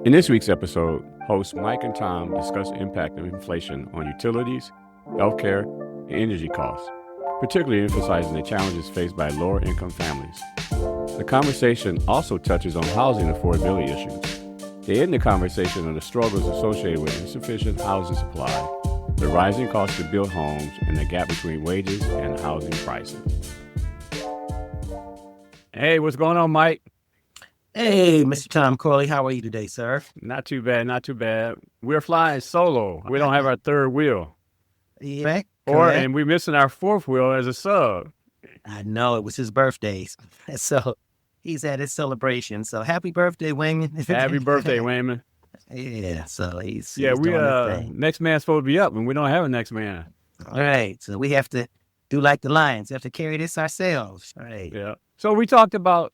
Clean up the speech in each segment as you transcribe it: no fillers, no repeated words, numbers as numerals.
In this week's episode, hosts Mike and Tom discuss the impact of inflation on utilities, healthcare, and energy costs, particularly emphasizing the challenges faced by lower-income families. The conversation also touches on housing affordability issues. They end the conversation on the struggles associated with insufficient housing supply, the rising cost to build homes, and the gap between wages and housing prices. Hey, what's going on, Mike? Hey, Mr. Tom Corley, how are you today, sir? Not too bad, not too bad. We're flying solo. We don't have our third wheel. Yeah, And we're missing our fourth wheel as a sub. I know, it was his birthday, so he's at his celebration. So happy birthday, Wayman. Happy birthday, Wayman. Yeah, so he's we doing his thing. Next man's supposed to be up, and we don't have a next man. All right, so we have to do like the Lions. We have to carry this ourselves. All right. Yeah. So we talked about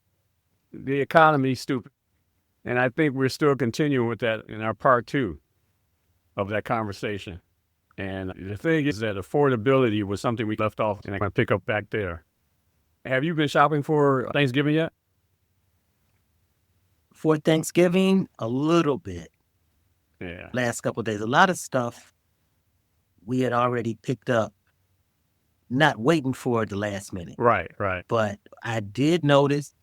the economy, stupid, and I think we're still continuing with that in our part two of that conversation. And the thing is that affordability was something we left off, and I'm going to pick up back there. Have you been shopping for Thanksgiving yet? For Thanksgiving, a little bit. Yeah. Last couple of days, a lot of stuff we had already picked up, not waiting for the last minute. Right. But I did notice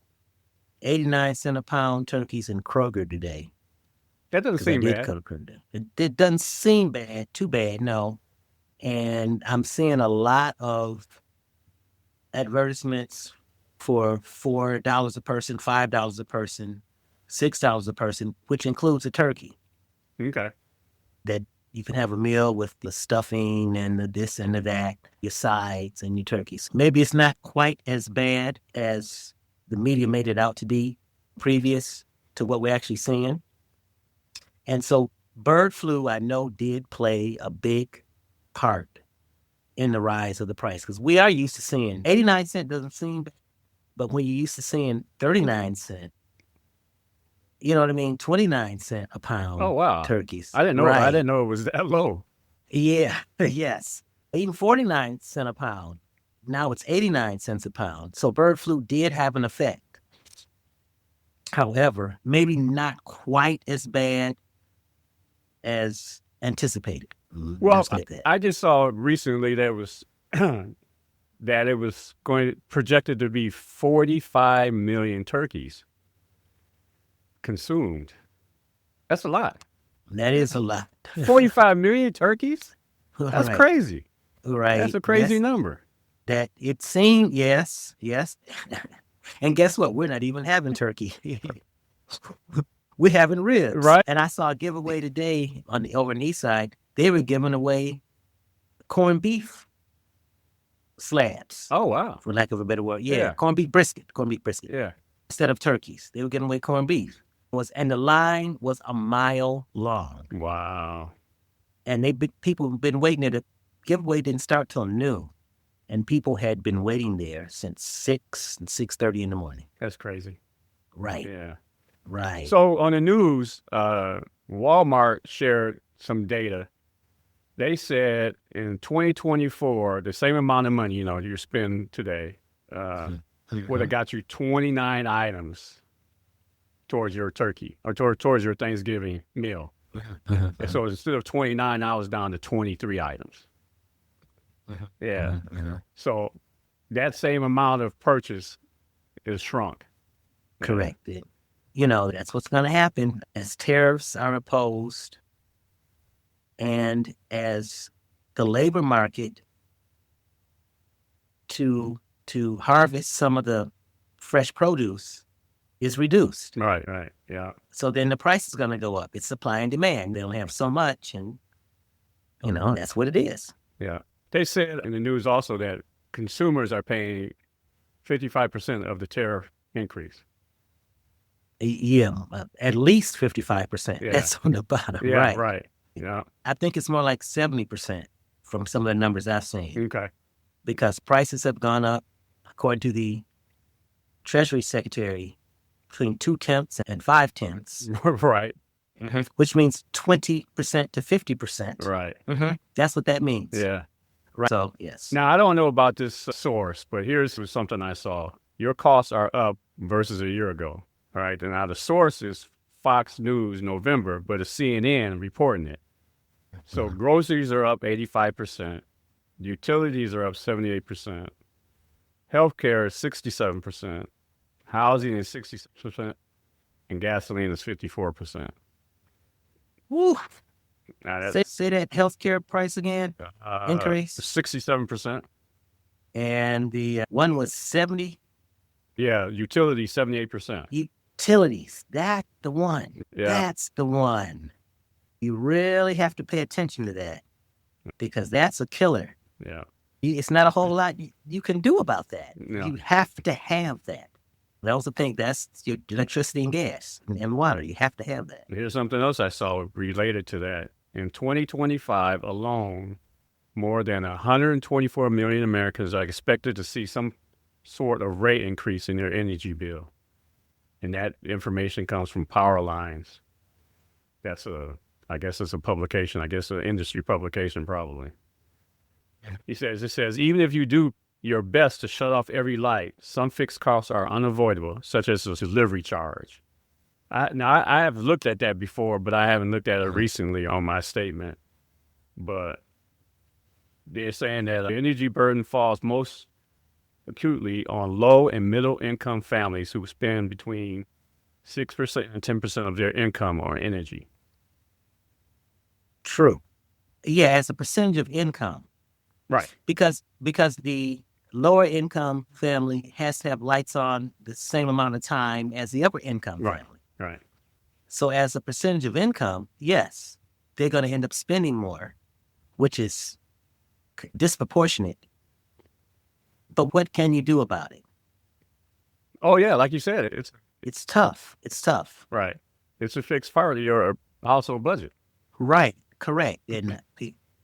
89 cents a pound turkeys in Kroger today. That doesn't seem bad. It doesn't seem too bad, no. And I'm seeing a lot of advertisements for $4 a person, $5 a person, $6 a person, which includes a turkey. Okay. That you can have a meal with the stuffing and the this and the that, your sides and your turkeys. Maybe it's not quite as bad as the media made it out to be previous to what we're actually seeing. And so bird flu, I know, did play a big part in the rise of the price, because we are used to seeing 89 cents doesn't seem bad, but when you're used to seeing 39 cents, you know what I mean? 29 cents a pound. Oh, wow. Turkeys. I didn't know. Right. I didn't know it was that low. Yeah. Yes. Even 49 cents a pound. Now it's 89 cents a pound. So bird flu did have an effect. However, maybe not quite as bad as anticipated. Well, I just saw recently that was that it was projected to be 45 million turkeys consumed. That's a lot. That is a lot. 45 million turkeys? That's right. Crazy. Right. That's a crazy number. That it seemed, yes. And guess what? We're not even having turkey. We're having ribs. Right. And I saw a giveaway today over on the east side. They were giving away corned beef slabs. Oh, wow. For lack of a better word. Yeah. Corned beef brisket. Yeah. Instead of turkeys. They were giving away corned beef. And the line was a mile long. Wow. And people have been waiting. The giveaway didn't start till noon. And people had been waiting there since 6 and 6:30 in the morning. That's crazy. Right. Yeah. Right. So on the news, Walmart shared some data. They said in 2024, the same amount of money, you spend today, would have got you 29 items towards your turkey or towards your Thanksgiving meal. And so instead of 29, I was down to 23 items. Yeah. So that same amount of purchase is shrunk. Correct. That's what's going to happen as tariffs are imposed and as the labor market to harvest some of the fresh produce is reduced. Right. Yeah. So then the price is going to go up. It's supply and demand. They don't have so much, and that's what it is. Yeah. They said in the news also that consumers are paying 55% of the tariff increase. Yeah, at least 55%. Yeah. That's on the bottom. Yeah, right. Yeah. I think it's more like 70% from some of the numbers I've seen. Okay. Because prices have gone up, according to the Treasury Secretary, between 2/10 and 5/10. Right. Mm-hmm. Which means 20% to 50%. Right. Mm-hmm. That's what that means. Yeah. Right. So, yes. Now, I don't know about this source, but here's something I saw. Your costs are up versus a year ago. All right. And now the source is Fox News November, but it's CNN reporting it. So groceries are up 85%, utilities are up 78%, healthcare is 67%, housing is 66%, and gasoline is 54%. Woo. Now Say that healthcare price again, increase. 67%. And the one was 70. Yeah, utility 78%. Utilities, that's the one. Yeah. That's the one. You really have to pay attention to that because that's a killer. Yeah. It's not a whole lot you can do about that. Yeah. You have to have that. I also think that's your electricity and gas and water. You have to have that. Here's something else I saw related to that. In 2025 alone, more than 124 million Americans are expected to see some sort of rate increase in their energy bill. And that information comes from Power Lines. I guess it's a publication. I guess an industry publication probably. It says, even if you do your best to shut off every light, some fixed costs are unavoidable, such as a delivery charge. I have looked at that before, but I haven't looked at it recently on my statement. But they're saying that the energy burden falls most acutely on low and middle income families who spend between 6% and 10% of their income on energy. True. Yeah, as a percentage of income. Right. Because the lower income family has to have lights on the same amount of time as the upper income family. Right. So as a percentage of income, yes, they're going to end up spending more, which is disproportionate. But what can you do about it? Oh, yeah, like you said, it's tough. It's tough. Right. It's a fixed part of your household budget. Right. Correct. And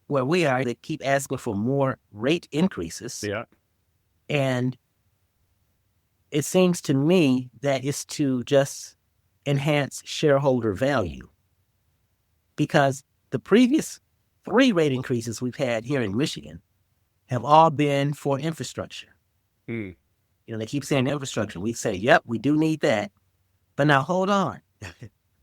where we are, they keep asking for more rate increases. Yeah. And it seems to me that it's to just enhance shareholder value. Because the previous 3 rate increases we've had here in Michigan have all been for infrastructure. Mm. They keep saying infrastructure. We say, yep, we do need that. But now hold on.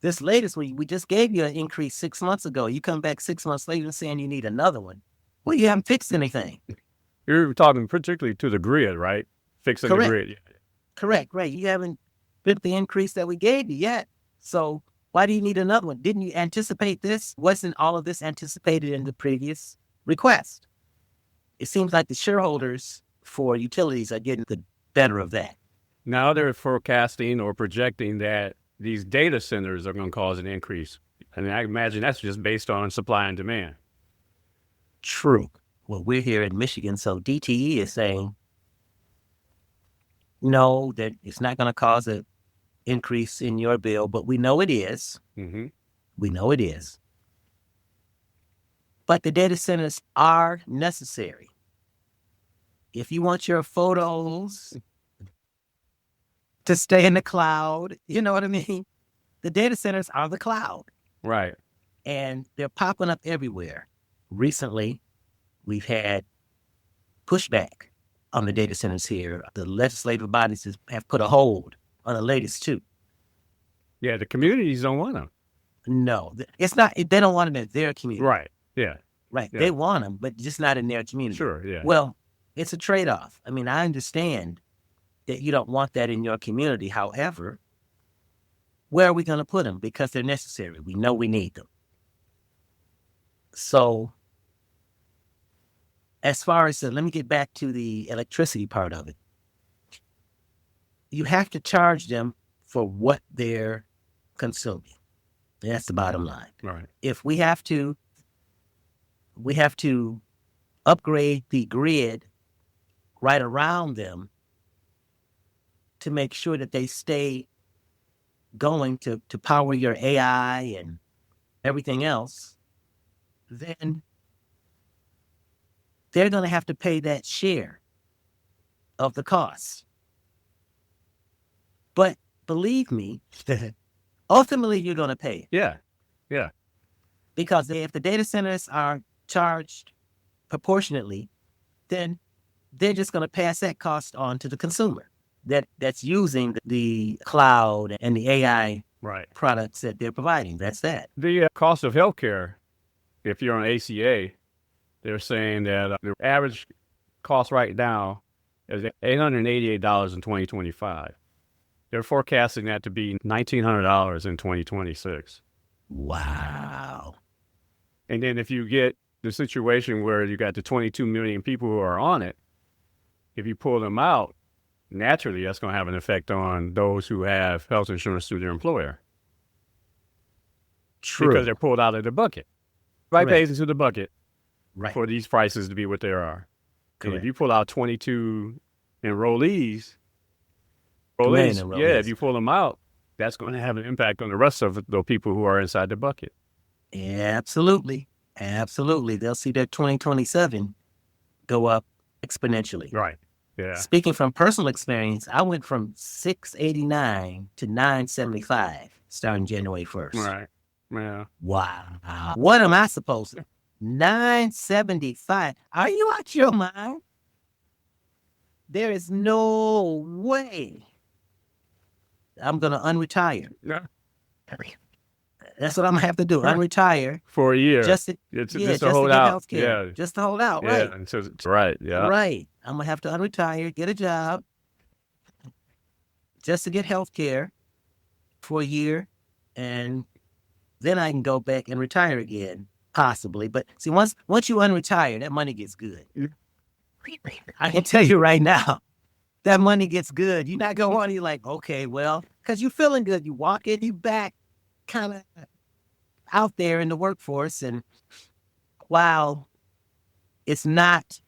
This latest one, we just gave you an increase 6 months ago. You come back 6 months later saying you need another one. Well, you haven't fixed anything. You're talking particularly to the grid, right? Fixing Correct. the grid. Yeah. Correct, right. You haven't fixed the increase that we gave you yet. So why do you need another one? Didn't you anticipate this? Wasn't all of this anticipated in the previous request? It seems like the shareholders for utilities are getting the better of that. Now they're forecasting or projecting that these data centers are going to cause an increase. And I imagine that's just based on supply and demand. True. Well, we're here in Michigan, so DTE is saying, no, that it's not going to cause an increase in your bill, but we know it is. Mm-hmm. We know it is. But the data centers are necessary. If you want your photos to stay in the cloud, you know what I mean? The data centers are the cloud. Right. And they're popping up everywhere. Recently, we've had pushback on the data centers here. The legislative bodies have put a hold on the latest 2. Yeah, the communities don't want them. No, it's not. They don't want them in their community. Right. Yeah. Right. Yeah. They want them, but just not in their community. Sure. Yeah. Well, it's a trade-off. I mean, I understand that you don't want that in your community. However, where are we going to put them? Because they're necessary. We know we need them. So as far as, let me get back to the electricity part of it. You have to charge them for what they're consuming. That's the bottom line. Right. If we have to upgrade the grid right around them to make sure that they stay going to power your AI and everything else, then they're going to have to pay that share of the cost. But believe me, ultimately you're going to pay it. Yeah. Yeah. Because if the data centers are charged proportionately, then they're just going to pass that cost on to the consumer that's using the cloud and the AI Right. products that they're providing. That's that. The cost of healthcare, if you're on ACA, they're saying that the average cost right now is $888 in 2025. They're forecasting that to be $1,900 in 2026. Wow. And then if you get the situation where you got the 22 million people who are on it, if you pull them out, naturally that's going to have an effect on those who have health insurance through their employer. True. Because they're pulled out of the bucket. Right Correct. pays into the bucket Right. for these prices to be what they are. And if Correct. you pull out 22 enrollees, Million yeah, enrollees. if you pull them out, that's going to have an impact on the rest of the people who are inside the bucket. Absolutely. Absolutely. They'll see their 2027 go up exponentially. Right. Yeah. Speaking from personal experience, I went from 689 to 975 starting January 1st. Right. Yeah. Wow. What am I supposed to? 975. Are you out your mind? There is no way I'm going to unretire. Yeah. That's what I'm going to have to do. Unretire. For a year. Just to, Just just to to hold get out. health care. Yeah. Just to hold out, Yeah. right? And so, right. Yeah. Right. I'm going to have to unretire, get a job, just to get health care for a year, and then I can go back and retire again, possibly. But see, once you unretire, that money gets good. Yeah. I can tell you right now, that money gets good. You're not going to want to, like, okay, well, because you're feeling good. You walk in, you back kind of out there in the workforce. And while it's not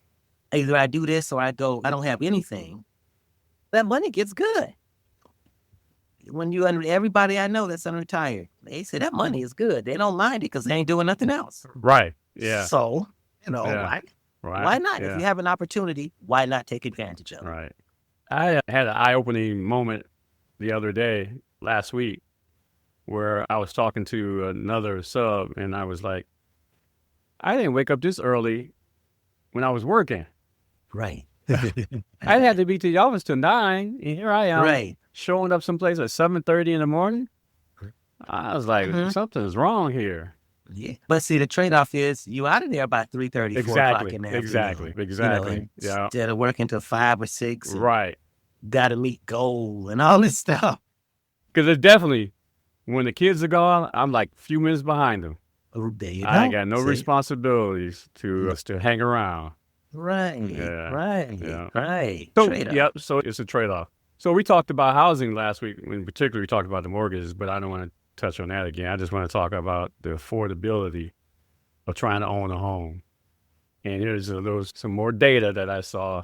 either I do this or I go, I don't have anything, that money gets good. When everybody I know that's unretired, they say that money is good. They don't mind it because they ain't doing nothing else. Right. Yeah. So, Yeah. why not? Yeah. If you have an opportunity, why not take advantage of it? Right. I had an eye-opening moment the other day, last week, where I was talking to another sub, and I was like, I didn't wake up this early when I was working. Right. I had to be to the office till 9, and here I am, Right. showing up someplace at 7:30 in the morning. I was like, something's wrong here. Yeah. But see, the trade-off is you out of there about 3:30, 4 o'clock in the afternoon. Exactly. Yeah. Instead of working till 5 or 6. Right. Got to meet goal and all this stuff. Because it's definitely, when the kids are gone, I'm like a few minutes behind them. Oh, there you go. I ain't got no See? responsibilities to hang around. Right. Yeah. Right. Yeah. Right. So, Trade-off. yep, so it's a trade-off. So we talked about housing last week. In particular, we talked about the mortgages, but I don't want to touch on that again. I just want to talk about the affordability of trying to own a home. And there was some more data that I saw.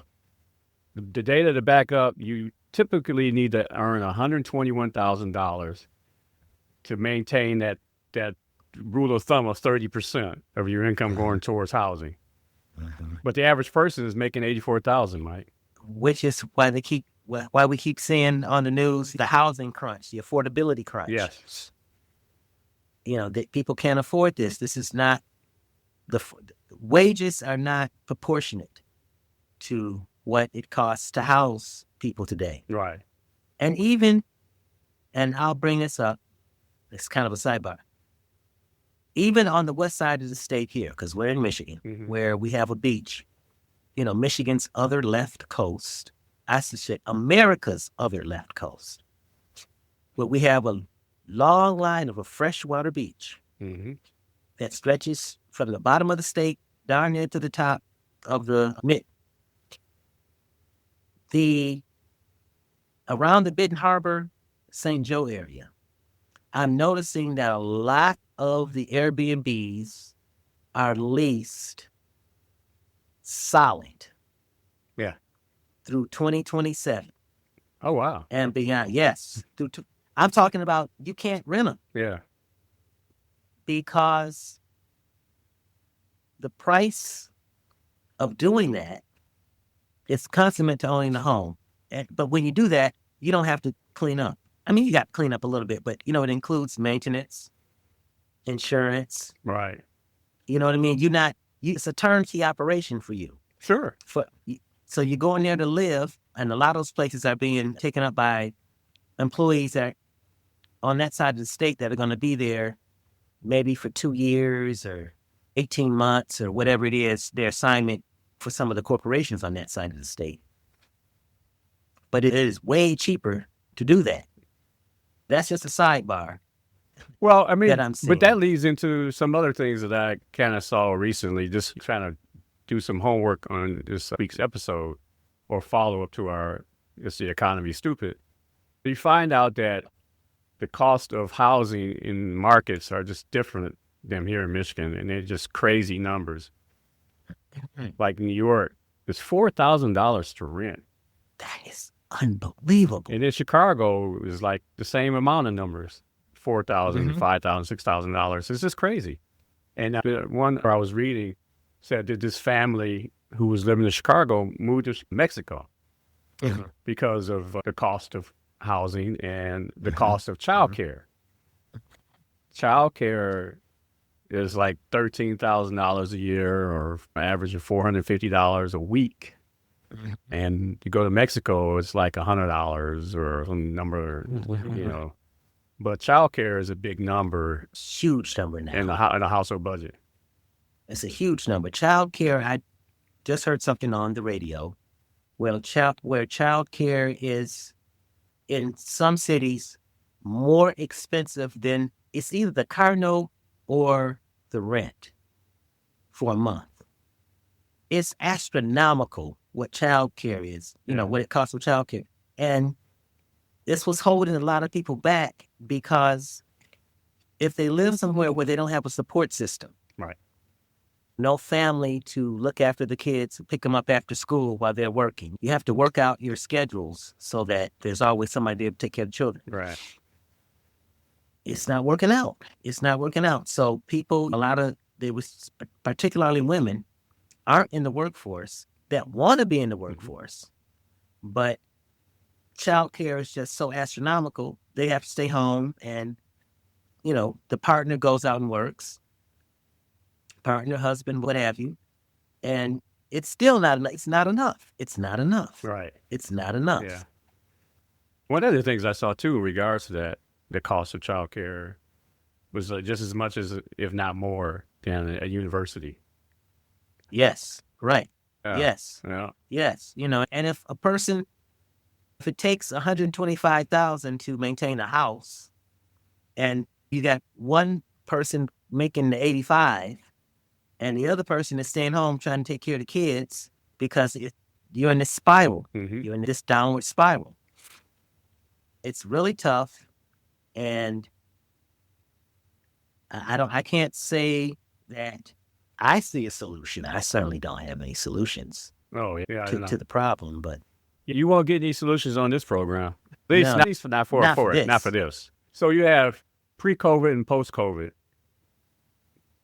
The data to back up, you typically need to earn $121,000 to maintain that rule of thumb of 30% of your income going towards housing. But the average person is making $84,000, Mike. Which is why we keep seeing on the news the housing crunch, the affordability crunch. Yes. That people can't afford this. This is not the wages are not proportionate to what it costs to house people today. Right. And I'll bring this up. It's kind of a sidebar. Even on the west side of the state here, because we're in Michigan, where we have a beach, Michigan's other left coast, I should say America's other left coast, where we have a long line of a freshwater beach that stretches from the bottom of the state down there to the top of the mid. Around the Benton Harbor, St. Joe area, I'm noticing that a lot of the Airbnbs are leased solid. Yeah. Through 2027. Oh, wow. And beyond. Yes. I'm talking about you can't rent them. Yeah. Because the price of doing that is consummate to owning the home. But when you do that, you don't have to clean up. I mean, you got to clean up a little bit, but, it includes maintenance, insurance. Right. You know what I mean? It's a turnkey operation for you. Sure. So you go in there to live, and a lot of those places are being taken up by employees that on that side of the state that are going to be there maybe for 2 years or 18 months or whatever it is, their assignment for some of the corporations on that side of the state. But it is way cheaper to do that. That's just a sidebar. Well, I mean, that I'm but that seeing. leads into some other things that I kind of saw recently, just trying to do some homework on this week's episode or follow up to our Is the Economy Stupid? You find out that the cost of housing in markets are just different than here in Michigan, and they're just crazy numbers. Like New York, it's $4,000 to rent. That is unbelievable. And in Chicago, it was like the same amount of numbers, $4,000, $5,000, $6,000. It's just crazy. And the one I was reading said that this family who was living in Chicago moved to Mexico because of the cost of housing and the cost of childcare. Childcare is like $13,000 a year, or an average of $450 a week. And you go to Mexico, it's like $100 or some number, you know. But childcare is a big number Huge number now. in the household budget. It's a huge number. Child care, I just heard something on the radio. Well, where child care is in some cities more expensive than it's either the car note or the rent for a month. It's astronomical what child care is, what it costs for child care. And this was holding a lot of people back because if they live somewhere where they don't have a support system, Right. no family to look after the kids, pick them up after school while they're working. You have to work out your schedules so that there's always somebody there to take care of the children. Right. It's not working out. So people, they was particularly women, aren't in the workforce that want to be in the workforce, but childcare is just so astronomical. They have to stay home, and the partner goes out and works. Partner, husband, what have you, and it's still not enough. It's not enough. Right. It's not enough. Yeah. One of the things I saw too in regards to that, the cost of childcare was just as much as, if not more, than a university. Yes. Right. Yeah. Yes. Yeah. Yes. And if it takes $125,000 to maintain a house, and you got one person making the 85, and the other person is staying home trying to take care of the kids because you're in this spiral. You're in this downward spiral. It's really tough, and I can't say that I see a solution. I certainly don't have any solutions to the problem, but you won't get any solutions on this program. At least not for this. So you have pre-COVID and post-COVID.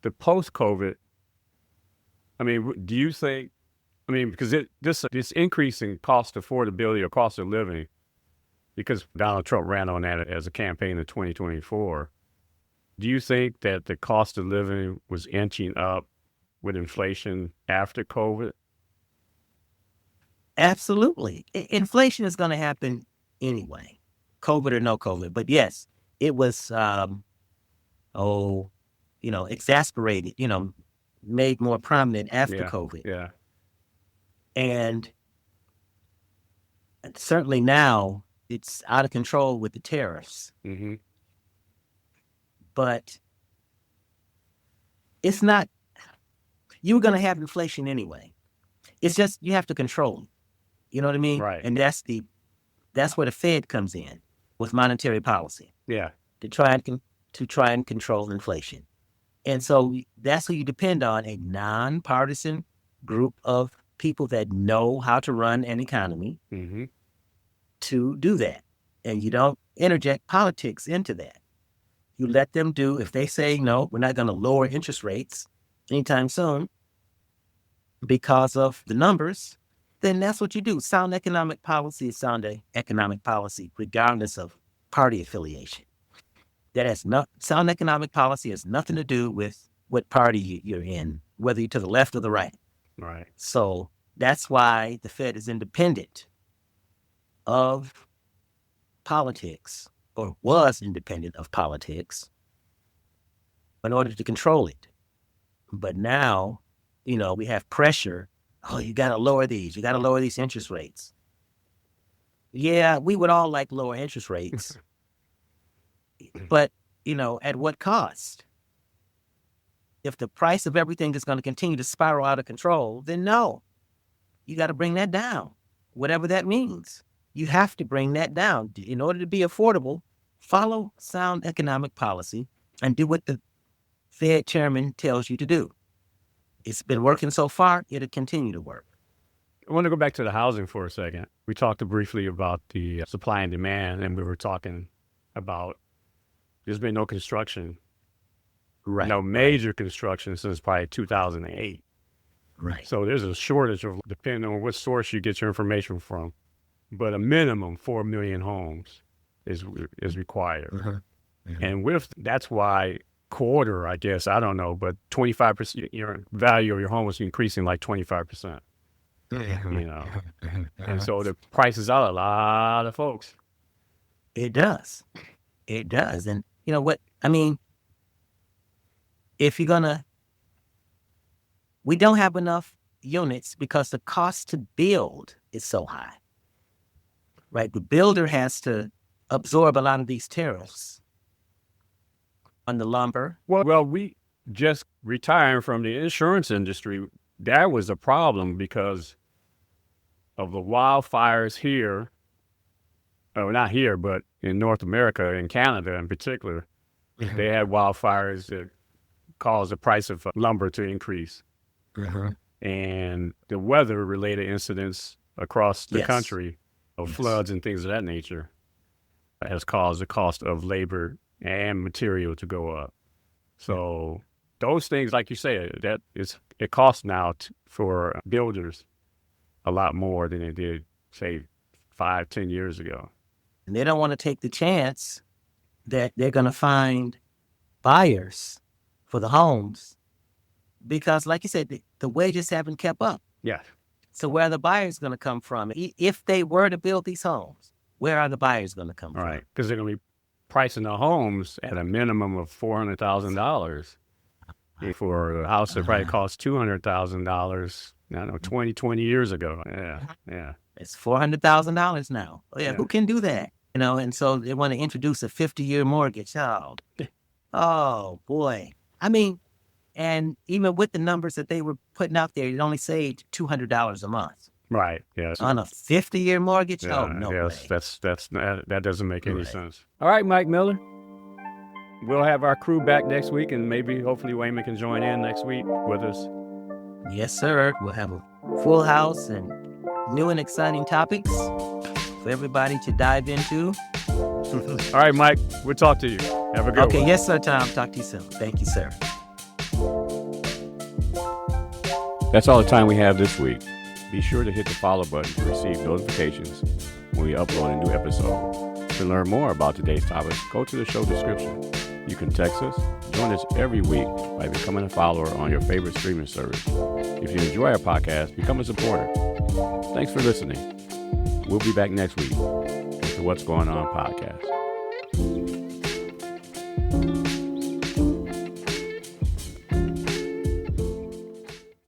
The post-COVID, I mean, do you think, because this increasing cost affordability or cost of living, because Donald Trump ran on that as a campaign in 2024, do you think that the cost of living was inching up with inflation after COVID? Absolutely. Inflation is going to happen anyway, COVID or no COVID. But yes, it was, exasperated, made more prominent after COVID. Yeah. And certainly now it's out of control with the tariffs. But it's not, you're going to have inflation anyway. It's just, you have to control it. You know what I mean? Right. And that's where the Fed comes in with monetary policy. Yeah. To try and control inflation. And so that's who you depend on, a nonpartisan group of people that know how to run an economy to do that. And you don't interject politics into that. You let them do, if they say, no, we're not going to lower interest rates anytime soon because of the numbers, then that's what you do. Sound economic policy is sound economic policy, regardless of party affiliation. Sound economic policy has nothing to do with what party you're in, whether you're to the left or the right. Right. So that's why the Fed is independent of politics or was independent of politics in order to control it. But now, we have pressure. Oh, you got to lower these. You got to lower these interest rates. Yeah, we would all like lower interest rates. But, at what cost? If the price of everything is going to continue to spiral out of control, then no. You got to bring that down, whatever that means. You have to bring that down. In order to be affordable, follow sound economic policy and do what the Fed chairman tells you to do. It's been working so far, it'll continue to work. I want to go back to the housing for a second. We talked briefly about the supply and demand, and we were talking about there's been no construction, Right. no major construction since probably 2008. Right. So there's a shortage of, depending on what source you get your information from, but a minimum 4 million homes is required. And that's why quarter, I guess, I don't know, but 25%, your value of your home was increasing like 25%. And so the prices out a lot of folks. It does. It does. And you know what? I mean, if you're we don't have enough units because the cost to build is so high, right? The builder has to absorb a lot of these tariffs on the lumber. Well, we just retiring from the insurance industry, that was a problem because of the wildfires here. Oh, not here, but in North America, in Canada in particular. They had wildfires that caused the price of lumber to increase. And the weather-related incidents across the country of floods and things of that nature has caused the cost of labor and material to go up. So those things, like you say, it costs now for builders a lot more than it did, say, 5-10 years ago. And they don't want to take the chance that they're going to find buyers for the homes because, like you said, the wages haven't kept up. Yeah. So where are the buyers going to come from? If they were to build these homes, where are the buyers going to come from? Right, because they're going to be pricing the homes at a minimum of $400,000. For a house that probably cost $200,000, I don't know, 20 years ago. Yeah. It's $400,000 now. Yeah, who can do that? And so they want to introduce a 50-year mortgage. Oh, boy. I mean, and even with the numbers that they were putting out there, it only saved $200 a month. Right, yes. On a 50-year mortgage? Oh, no way. That doesn't make any sense. All right, Mike Miller. We'll have our crew back next week, and maybe, hopefully, Wayman can join in next week with us. Yes, sir. We'll have a full house and new and exciting topics for everybody to dive into. All right, Mike. We'll talk to you. Have a good one. Okay, yes, sir, Tom. Talk to you soon. Thank you, sir. That's all the time we have this week. Be sure to hit the follow button to receive notifications when we upload a new episode. To learn more about today's topics, go to the show description. You can text us. Join us every week by becoming a follower on your favorite streaming service. If you enjoy our podcast, become a supporter. Thanks for listening. We'll be back next week with the What's Going On podcast.